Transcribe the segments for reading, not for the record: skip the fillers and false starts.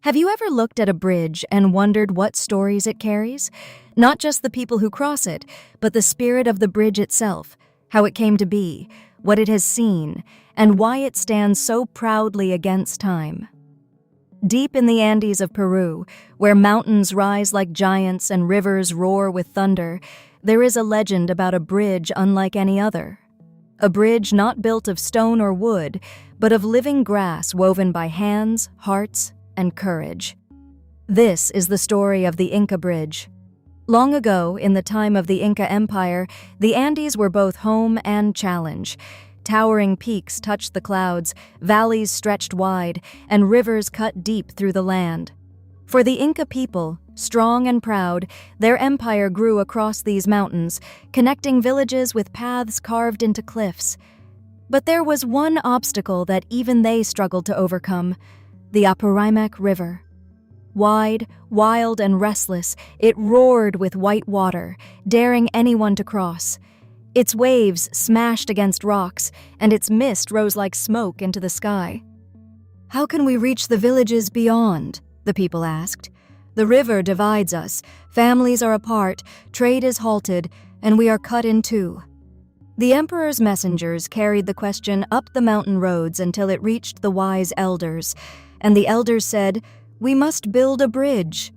Have you ever looked at a bridge and wondered what stories it carries? Not just the people who cross it, but the spirit of the bridge itself, how it came to be, what it has seen, and why it stands so proudly against time. Deep in the Andes of Peru, where mountains rise like giants and rivers roar with thunder, there is a legend about a bridge unlike any other. A bridge not built of stone or wood, but of living grass woven by hands, hearts, and courage. This is the story of the Inca Bridge. Long ago, in the time of the Inca Empire, the Andes were both home and challenge. Towering peaks touched the clouds, valleys stretched wide, and rivers cut deep through the land. For the Inca people, strong and proud, their empire grew across these mountains, connecting villages with paths carved into cliffs. But there was one obstacle that even they struggled to overcome: the Apurimac River. Wide, wild, and restless, it roared with white water, daring anyone to cross. Its waves smashed against rocks, and its mist rose like smoke into the sky. "How can we reach the villages beyond?" the people asked. "The river divides us, families are apart, trade is halted, and we are cut in two." The emperor's messengers carried the question up the mountain roads until it reached the wise elders, and the elders said, "We must build a bridge."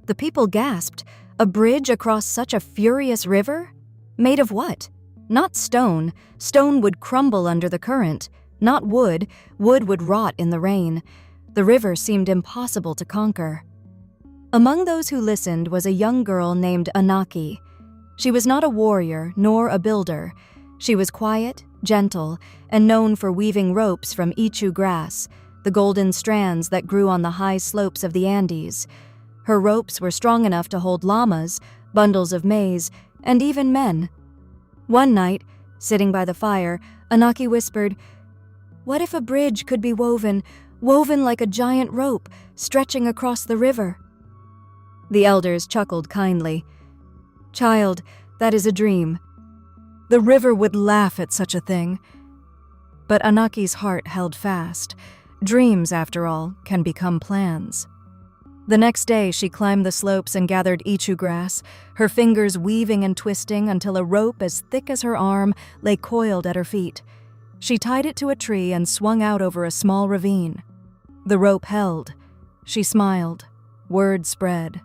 The people gasped. A bridge across such a furious river? Made of what? Not stone. Stone would crumble under the current. Not wood. Wood would rot in the rain. The river seemed impossible to conquer. Among those who listened was a young girl named Anaki. She was not a warrior nor a builder. She was quiet, gentle, and known for weaving ropes from ichu grass, the golden strands that grew on the high slopes of the Andes. Her ropes were strong enough to hold llamas, bundles of maize, and even men. One night, sitting by the fire, Anaki whispered, "What if a bridge could be woven like a giant rope, stretching across the river?" The elders chuckled kindly. "Child, that is a dream. The river would laugh at such a thing." But Anaki's heart held fast. Dreams, after all, can become plans. The next day, she climbed the slopes and gathered ichu grass, her fingers weaving and twisting until a rope as thick as her arm lay coiled at her feet. She tied it to a tree and swung out over a small ravine. The rope held. She smiled. Word spread.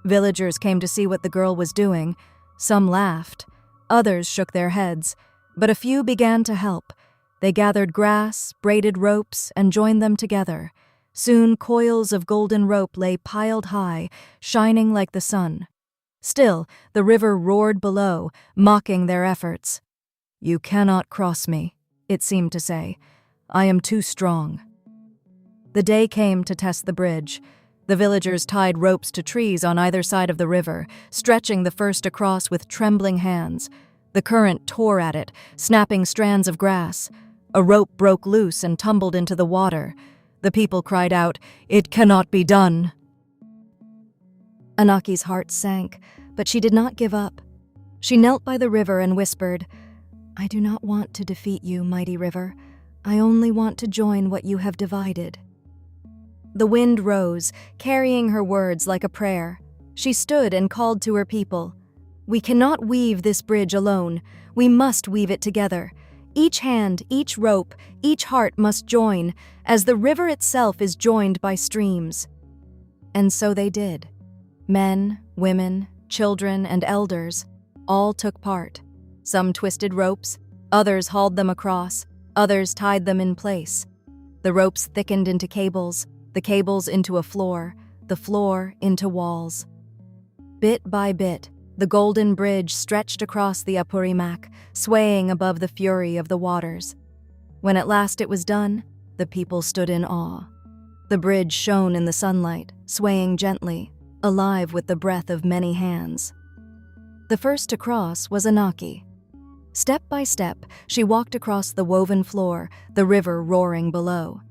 Villagers came to see what the girl was doing. Some laughed. Others shook their heads. But a few began to help. They gathered grass, braided ropes, and joined them together. Soon coils of golden rope lay piled high, shining like the sun. Still, the river roared below, mocking their efforts. "You cannot cross me," it seemed to say. "I am too strong." The day came to test the bridge. The villagers tied ropes to trees on either side of the river, stretching the first across with trembling hands. The current tore at it, snapping strands of grass. A rope broke loose and tumbled into the water. The people cried out, "It cannot be done!" Anaki's heart sank, but she did not give up. She knelt by the river and whispered, "I do not want to defeat you, mighty river. I only want to join what you have divided." The wind rose, carrying her words like a prayer. She stood and called to her people. "We cannot weave this bridge alone. We must weave it together. Each hand, each rope, each heart must join, as the river itself is joined by streams." And so they did. Men, women, children, and elders all took part. Some twisted ropes, others hauled them across, others tied them in place. The ropes thickened into cables, the cables into a floor, the floor into walls. Bit by bit, the golden bridge stretched across the Apurimac, swaying above the fury of the waters. When at last it was done, the people stood in awe. The bridge shone in the sunlight, swaying gently, alive with the breath of many hands. The first to cross was Anaki. Step by step, she walked across the woven floor, the river roaring below.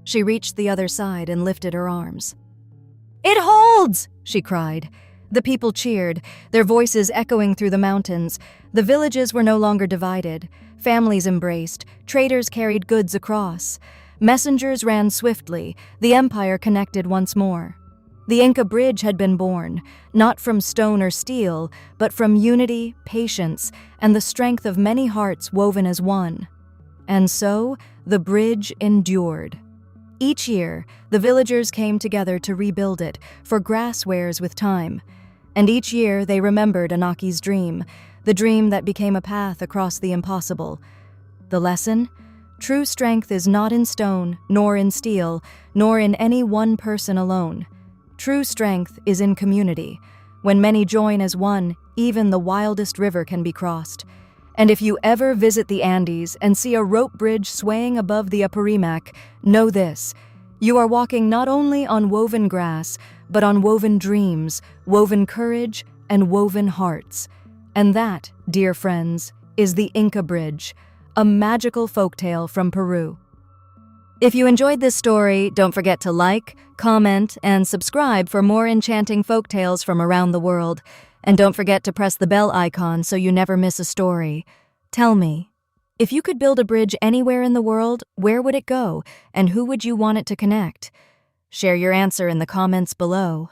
She reached the other side and lifted her arms. "It holds!" she cried. The people cheered, their voices echoing through the mountains. The villages were no longer divided. Families embraced. Traders carried goods across. Messengers ran swiftly, the empire connected once more. The Inca Bridge had been born, not from stone or steel, but from unity, patience, and the strength of many hearts woven as one. And so, the bridge endured. Each year, the villagers came together to rebuild it, for grass wears with time. And each year they remembered Anaki's dream, the dream that became a path across the impossible. The lesson? True strength is not in stone, nor in steel, nor in any one person alone. True strength is in community. When many join as one, even the wildest river can be crossed. And if you ever visit the Andes and see a rope bridge swaying above the Apurimac, know this: you are walking not only on woven grass, but on woven dreams, woven courage, and woven hearts. And that, dear friends, is the Inca Bridge, a magical folktale from Peru. If you enjoyed this story, don't forget to like, comment, and subscribe for more enchanting folktales from around the world. And don't forget to press the bell icon so you never miss a story. Tell me, if you could build a bridge anywhere in the world, where would it go, and who would you want it to connect? Share your answer in the comments below.